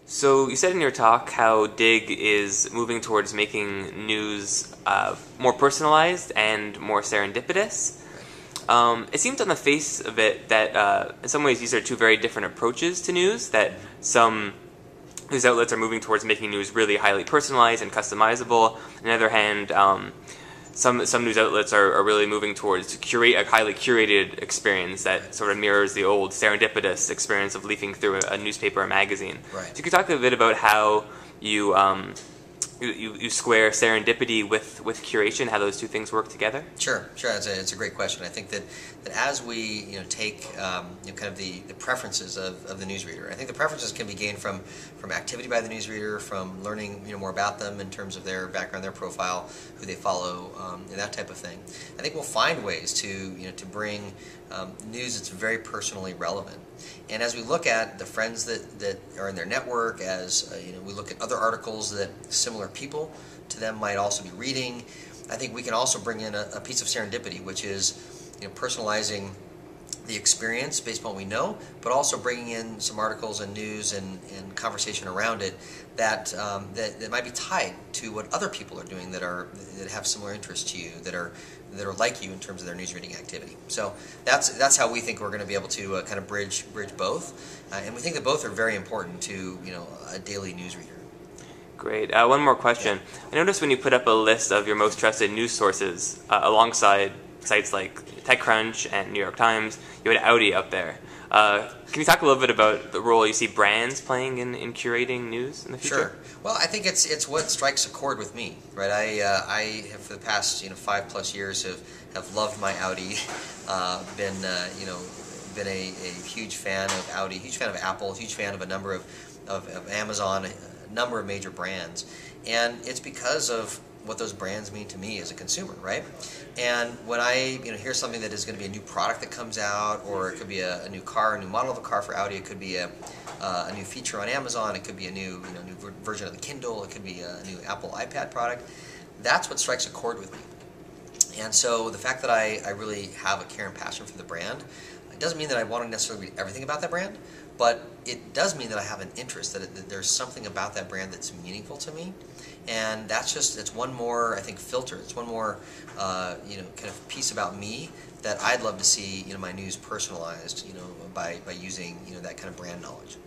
So you said in your talk how Digg is moving towards making news more personalized and more serendipitous. It seems on the face of it that in some ways these are two very different approaches to news, that some news outlets are moving towards making news really highly personalized and customizable. On the other hand, some news outlets are really moving towards to curate a highly curated experience that sort of mirrors the old serendipitous experience of leafing through a newspaper or magazine. Right. So you could talk a bit about how you square serendipity with curation, how those two things work together. Sure. It's a great question. I think that as we take kind of the preferences of the newsreader, I think the preferences can be gained from activity by the newsreader, from learning more about them in terms of their background, their profile, who they follow, and that type of thing. I think we'll find ways to bring news that's very personally relevant. And as we look at the friends that are in their network, as we look at other articles that similar people to them might also be reading, I think we can also bring in a piece of serendipity, which is personalizing the experience based on what we know, but also bringing in some articles and news and conversation around it that might be tied to what other people are doing that have similar interests to you, that are like you in terms of their news reading activity. So that's how we think we're going to be able to kind of bridge both, and we think that both are very important to a daily news reader. Great. One more question. Yeah. I noticed when you put up a list of your most trusted news sources alongside sites like TechCrunch and New York Times, you had Audi up there. Can you talk a little bit about the role you see brands playing in curating news in the future? Sure. Well, I think it's what strikes a chord with me, right? I have for the past 5+ years have loved my Audi, been a huge fan of Audi, huge fan of Apple, huge fan of a number of Amazon, a number of major brands, and it's because of what those brands mean to me as a consumer, right? And when I hear something that is going to be a new product that comes out, or it could be a new car, a new model of a car for Audi, it could be a new feature on Amazon, it could be a new version of the Kindle, it could be a new Apple iPad product, that's what strikes a chord with me. And so the fact that I really have a care and passion for the brand, it doesn't mean that I want to necessarily read everything about that brand, but it does mean that I have an interest, that there's something about that brand that's meaningful to me. And it's one more, I think, filter. It's one more, kind of piece about me that I'd love to see, my news personalized, by using, that kind of brand knowledge.